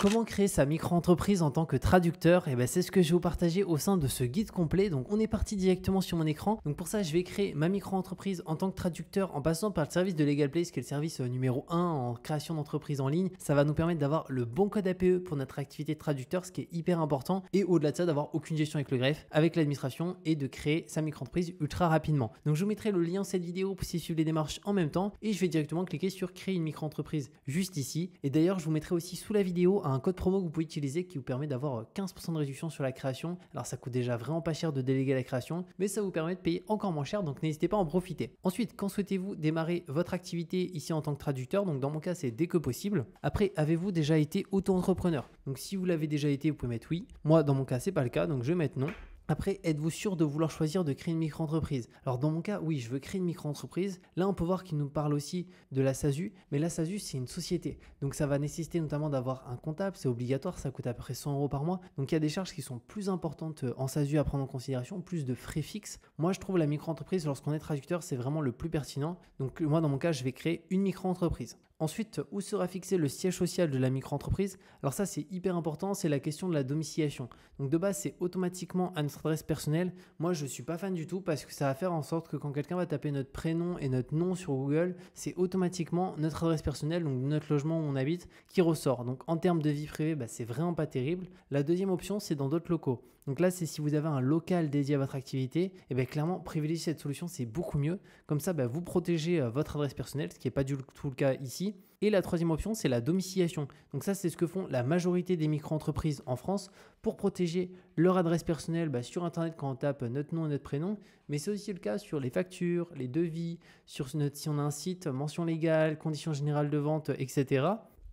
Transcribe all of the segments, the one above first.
Comment créer sa micro-entreprise en tant que traducteur? Et ben, c'est ce que je vais vous partager au sein de ce guide complet. Donc on est parti directement sur mon écran. Donc pour ça, je vais créer ma micro-entreprise en tant que traducteur en passant par le service de LegalPlace, qui est le service numéro 1 en création d'entreprise en ligne. Ça va nous permettre d'avoir le bon code APE pour notre activité de traducteur, ce qui est hyper important. Et au-delà de ça, d'avoir aucune gestion avec le greffe, avec l'administration et de créer sa micro-entreprise ultra rapidement. Donc je vous mettrai le lien de cette vidéo pour suivre les démarches en même temps. Et je vais directement cliquer sur créer une micro-entreprise juste ici. Et d'ailleurs, je vous mettrai aussi sous la vidéo un code promo que vous pouvez utiliser qui vous permet d'avoir 15% de réduction sur la création. Alors ça coûte déjà vraiment pas cher de déléguer la création, mais ça vous permet de payer encore moins cher, donc n'hésitez pas à en profiter. Ensuite, quand souhaitez-vous démarrer votre activité ici en tant que traducteur? Donc dans mon cas, c'est dès que possible. Après, avez-vous déjà été auto-entrepreneur? Donc si vous l'avez déjà été, vous pouvez mettre oui. Moi, dans mon cas, c'est pas le cas, donc je vais mettre non. Après, êtes-vous sûr de vouloir choisir de créer une micro-entreprise? Alors dans mon cas, oui, je veux créer une micro-entreprise. Là, on peut voir qu'il nous parle aussi de la SASU, mais la SASU, c'est une société. Donc ça va nécessiter notamment d'avoir un comptable, c'est obligatoire, ça coûte à peu près 100 € par mois. Donc il y a des charges qui sont plus importantes en SASU à prendre en considération, plus de frais fixes. Moi, je trouve la micro-entreprise, lorsqu'on est traducteur, c'est vraiment le plus pertinent. Donc moi, dans mon cas, je vais créer une micro-entreprise. Ensuite, où sera fixé le siège social de la micro-entreprise? Alors ça, c'est hyper important, c'est la question de la domiciliation. Donc de base, c'est automatiquement à notre adresse personnelle. Moi, je ne suis pas fan du tout parce que ça va faire en sorte que quand quelqu'un va taper notre prénom et notre nom sur Google, c'est automatiquement notre adresse personnelle, donc notre logement où on habite, qui ressort. Donc en termes de vie privée, c'est vraiment pas terrible. La deuxième option, c'est dans d'autres locaux. Donc là, c'est si vous avez un local dédié à votre activité, et bien clairement, privilégier cette solution, c'est beaucoup mieux. Comme ça, vous protégez votre adresse personnelle, ce qui n'est pas du tout le cas ici. Et la troisième option, c'est la domiciliation. Donc ça, c'est ce que font la majorité des micro-entreprises en France pour protéger leur adresse personnelle sur Internet quand on tape notre nom et notre prénom. Mais c'est aussi le cas sur les factures, les devis, si on a un site, mention légale, conditions générales de vente, etc.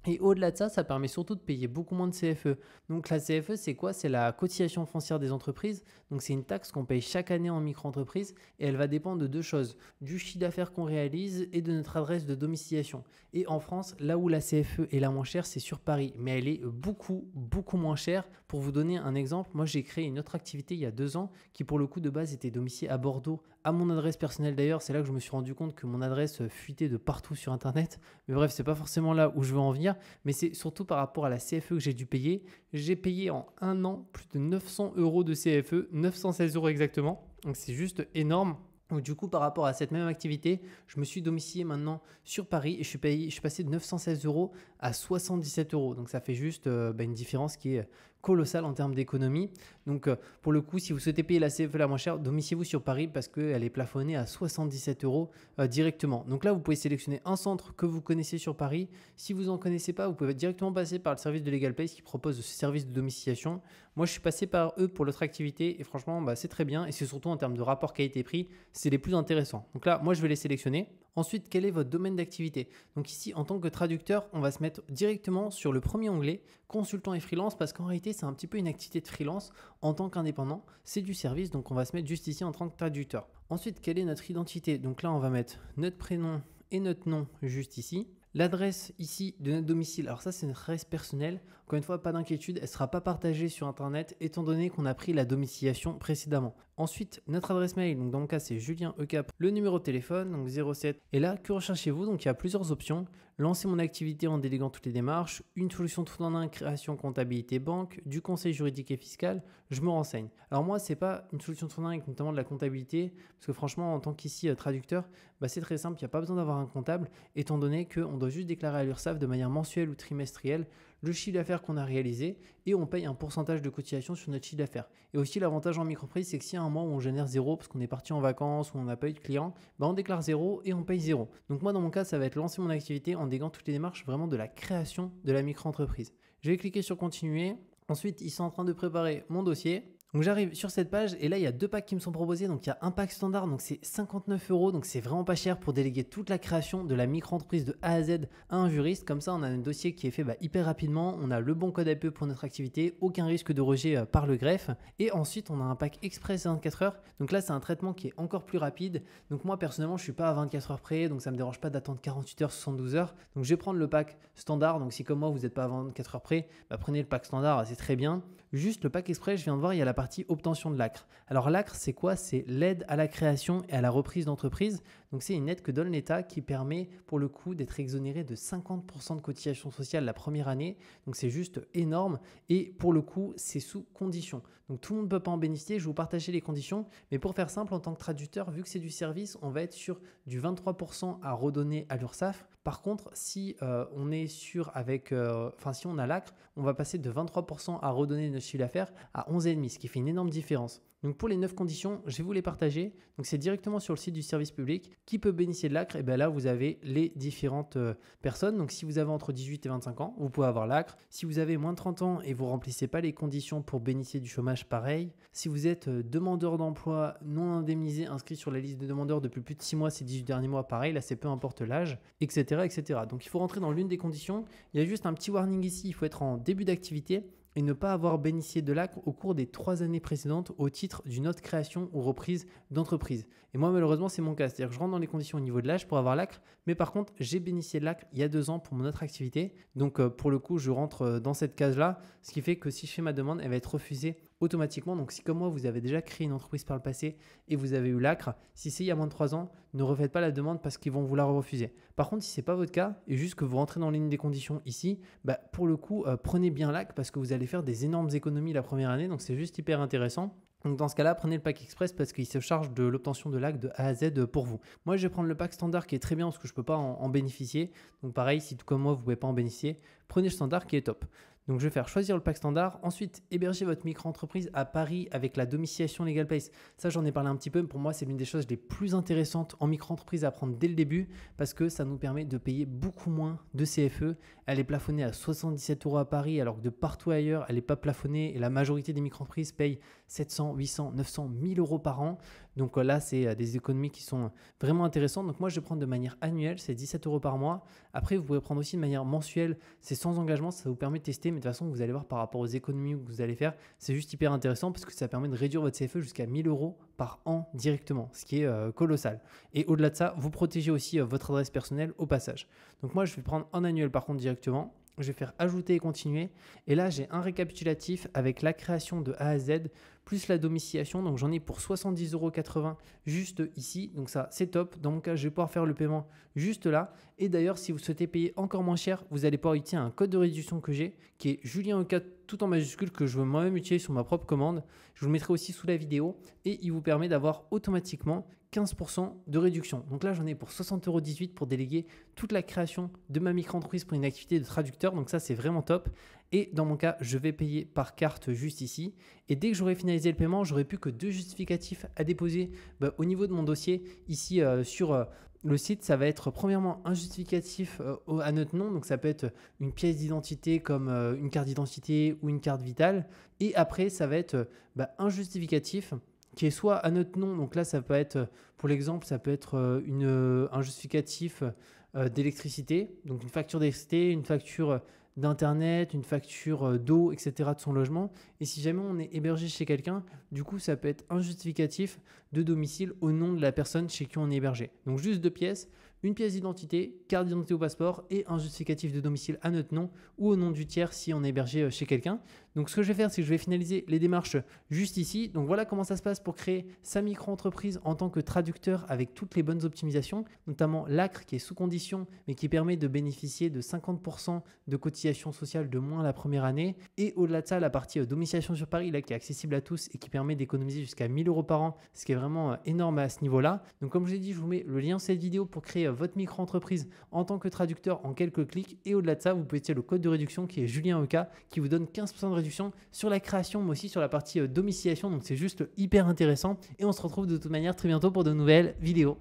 Et au-delà de ça, ça permet surtout de payer beaucoup moins de CFE. Donc la CFE, c'est quoi? C'est la cotisation foncière des entreprises. Donc c'est une taxe qu'on paye chaque année en micro-entreprise et elle va dépendre de deux choses, du chiffre d'affaires qu'on réalise et de notre adresse de domiciliation. Et en France, là où la CFE est la moins chère, c'est sur Paris, mais elle est beaucoup moins chère. Pour vous donner un exemple, moi j'ai créé une autre activité il y a 2 ans qui pour le coup de base était domiciliée à Bordeaux, à mon adresse personnelle d'ailleurs. C'est là que je me suis rendu compte que mon adresse fuitait de partout sur Internet. Mais bref, c'est pas forcément là où je veux en venir. Mais c'est surtout par rapport à la CFE que j'ai dû payer. J'ai payé en 1 an plus de 900 € de CFE, 916 € exactement. Donc c'est juste énorme. Donc du coup, par rapport à cette même activité, je me suis domicilié maintenant sur Paris et je suis passé de 916 € à 77 €. Donc ça fait juste une différence qui est colossale en termes d'économie. Donc pour le coup, si vous souhaitez payer la CFE la moins chère, domiciliez-vous sur Paris parce qu'elle est plafonnée à 77 € directement. Donc là, vous pouvez sélectionner un centre que vous connaissez sur Paris. Si vous n'en connaissez pas, vous pouvez directement passer par le service de LegalPlace qui propose ce service de domiciliation. Moi, je suis passé par eux pour l'autre activité et franchement, c'est très bien et c'est surtout en termes de rapport qualité-prix, c'est les plus intéressants. Donc là, moi, je vais les sélectionner. Ensuite, quel est votre domaine d'activité? Donc ici, en tant que traducteur, on va se mettre directement sur le premier onglet, consultant et freelance, parce qu'en réalité, c'est un petit peu une activité de freelance en tant qu'indépendant. C'est du service, donc on va se mettre juste ici en tant que traducteur. Ensuite, quelle est notre identité? Donc là, on va mettre notre prénom et notre nom juste ici. L'adresse ici de notre domicile, alors ça c'est notre adresse personnelle. Encore une fois, pas d'inquiétude, elle ne sera pas partagée sur Internet étant donné qu'on a pris la domiciliation précédemment. Ensuite, notre adresse mail, donc dans mon cas c'est Julien Ecap, le numéro de téléphone, donc 07. Et là, que recherchez-vous? Donc il y a plusieurs options. Lancer mon activité en déléguant toutes les démarches, une solution tout en un, création, comptabilité, banque, du conseil juridique et fiscal, je me renseigne. Alors moi, c'est pas une solution tout en un avec notamment de la comptabilité, parce que franchement, en tant qu'ici traducteur, c'est très simple, il n'y a pas besoin d'avoir un comptable, étant donné qu'on doit juste déclarer à l'URSSAF de manière mensuelle ou trimestrielle le chiffre d'affaires qu'on a réalisé et on paye un pourcentage de cotisation sur notre chiffre d'affaires. Et aussi l'avantage en micro-entreprise, c'est que s'il y a un mois où on génère 0 parce qu'on est parti en vacances ou on n'a pas eu de clients, on déclare 0 et on paye 0. Donc moi dans mon cas, ça va être lancer mon activité en déléguant toutes les démarches vraiment de la création de la micro-entreprise. Je vais cliquer sur continuer. Ensuite, ils sont en train de préparer mon dossier. Donc j'arrive sur cette page et là il y a 2 packs qui me sont proposés. Donc il y a un pack standard, donc c'est 59 €, donc c'est vraiment pas cher pour déléguer toute la création de la micro-entreprise de A à Z à un juriste. Comme ça on a un dossier qui est fait hyper rapidement, on a le bon code APE pour notre activité, aucun risque de rejet par le greffe. Et ensuite on a un pack express 24 heures. Donc là c'est un traitement qui est encore plus rapide. Donc moi personnellement je suis pas à 24 heures près, donc ça me dérange pas d'attendre 48 heures, 72 heures. Donc je vais prendre le pack standard. Donc si comme moi vous n'êtes pas à 24 heures près, prenez le pack standard, c'est très bien. Juste le pack express, je viens de voir, il y a la partie obtention de l'ACRE. Alors l'ACRE, c'est quoi? C'est l'aide à la création et à la reprise d'entreprise. Donc c'est une aide que donne l'État qui permet pour le coup d'être exonéré de 50% de cotisation sociale la première année. Donc c'est juste énorme et pour le coup c'est sous condition. Donc tout le monde ne peut pas en bénéficier, je vais vous partager les conditions. Mais pour faire simple, en tant que traducteur, vu que c'est du service, on va être sur du 23% à redonner à l'URSSAF. Par contre, si on est si on a l'ACRE, on va passer de 23% à redonner notre chiffre d'affaires à 11,5%, ce qui fait une énorme différence. Donc pour les 9 conditions, je vais vous les partager. Donc c'est directement sur le site du service public. Qui peut bénéficier de l'ACRE? Et bien là, vous avez les différentes personnes. Donc si vous avez entre 18 et 25 ans, vous pouvez avoir l'ACRE. Si vous avez moins de 30 ans et vous ne remplissez pas les conditions pour bénéficier du chômage, pareil. Si vous êtes demandeur d'emploi non indemnisé, inscrit sur la liste de demandeurs depuis plus de 6 mois ces 18 derniers mois, pareil, là c'est peu importe l'âge, etc., etc. Donc il faut rentrer dans l'une des conditions. Il y a juste un petit warning ici, il faut être en début d'activité et ne pas avoir bénéficié de l'ACRE au cours des 3 années précédentes au titre d'une autre création ou reprise d'entreprise. Et moi, malheureusement, c'est mon cas. C'est-à-dire que je rentre dans les conditions au niveau de l'âge pour avoir l'ACRE, mais par contre, j'ai bénéficié de l'ACRE il y a 2 ans pour mon autre activité. Donc, pour le coup, je rentre dans cette case-là, ce qui fait que si je fais ma demande, elle va être refusée automatiquement. Donc, si comme moi, vous avez déjà créé une entreprise par le passé et vous avez eu l'ACRE, si c'est il y a moins de 3 ans, ne refaites pas la demande parce qu'ils vont vous la refuser. Par contre, si ce n'est pas votre cas et juste que vous rentrez dans l'une des conditions ici, pour le coup, prenez bien l'ACRE parce que vous allez faire des énormes économies la première année. Donc, c'est juste hyper intéressant. Donc dans ce cas-là, prenez le pack express parce qu'il se charge de l'obtention de l'ACRE de A à Z pour vous. Moi, je vais prendre le pack standard qui est très bien parce que je ne peux pas en bénéficier. Donc pareil, si tout comme moi, vous ne pouvez pas en bénéficier, prenez le standard qui est top. Donc, je vais faire choisir le pack standard. Ensuite, héberger votre micro-entreprise à Paris avec la domiciliation Legal Place. Ça, j'en ai parlé un petit peu. Mais pour moi, c'est l'une des choses les plus intéressantes en micro-entreprise à prendre dès le début parce que ça nous permet de payer beaucoup moins de CFE. Elle est plafonnée à 77 € à Paris alors que de partout ailleurs, elle n'est pas plafonnée et la majorité des micro-entreprises payent 700, 800, 900, 1000 € par an. Donc là, c'est des économies qui sont vraiment intéressantes. Donc moi, je vais prendre de manière annuelle, c'est 17 € par mois. Après, vous pouvez prendre aussi de manière mensuelle, c'est sans engagement, ça vous permet de tester. Mais de toute façon, vous allez voir par rapport aux économies que vous allez faire, c'est juste hyper intéressant parce que ça permet de réduire votre CFE jusqu'à 1000 € par an directement, ce qui est colossal. Et au-delà de ça, vous protégez aussi votre adresse personnelle au passage. Donc moi, je vais prendre en annuel par contre directement. Je vais faire ajouter et continuer. Et là, j'ai un récapitulatif avec la création de A à Z plus la domiciliation. Donc, j'en ai pour 70,80 € juste ici. Donc, ça, c'est top. Dans mon cas, je vais pouvoir faire le paiement juste là. Et d'ailleurs, si vous souhaitez payer encore moins cher, vous allez pouvoir utiliser un code de réduction que j'ai qui est Julien EK tout en majuscule que je veux moi-même utiliser sur ma propre commande. Je vous le mettrai aussi sous la vidéo et il vous permet d'avoir automatiquement 15% de réduction. Donc là, j'en ai pour 60,18 € pour déléguer toute la création de ma micro-entreprise pour une activité de traducteur. Donc ça, c'est vraiment top. Et dans mon cas, je vais payer par carte juste ici. Et dès que j'aurai finalisé le paiement, j'aurai plus que 2 justificatifs à déposer au niveau de mon dossier. Ici, sur le site, ça va être premièrement un justificatif à notre nom. Donc ça peut être une pièce d'identité comme une carte d'identité ou une carte vitale. Et après, ça va être un justificatif qui est soit à notre nom, donc là ça peut être, pour l'exemple, ça peut être un justificatif d'électricité, donc une facture d'électricité, une facture d'internet, une facture d'eau, etc. de son logement. Et si jamais on est hébergé chez quelqu'un, du coup ça peut être un justificatif de domicile au nom de la personne chez qui on est hébergé. Donc juste 2 pièces, une pièce d'identité, carte d'identité au passeport et un justificatif de domicile à notre nom ou au nom du tiers si on est hébergé chez quelqu'un. Donc ce que je vais faire, c'est que je vais finaliser les démarches juste ici. Donc voilà comment ça se passe pour créer sa micro-entreprise en tant que traducteur avec toutes les bonnes optimisations, notamment l'ACRE qui est sous condition mais qui permet de bénéficier de 50% de cotisation sociale de moins la première année. Et au-delà de ça, la partie domiciliation sur Paris là, qui est accessible à tous et qui permet d'économiser jusqu'à 1000 € par an, ce qui est vraiment énorme à ce niveau-là. Donc comme je l'ai dit, je vous mets le lien de cette vidéo pour créer votre micro-entreprise en tant que traducteur en quelques clics. Et au-delà de ça, vous pouvez utiliser le code de réduction qui est Julien EK qui vous donne 15% de réduction sur la création, mais aussi sur la partie domiciliation. Donc c'est juste hyper intéressant. Et on se retrouve de toute manière très bientôt pour de nouvelles vidéos.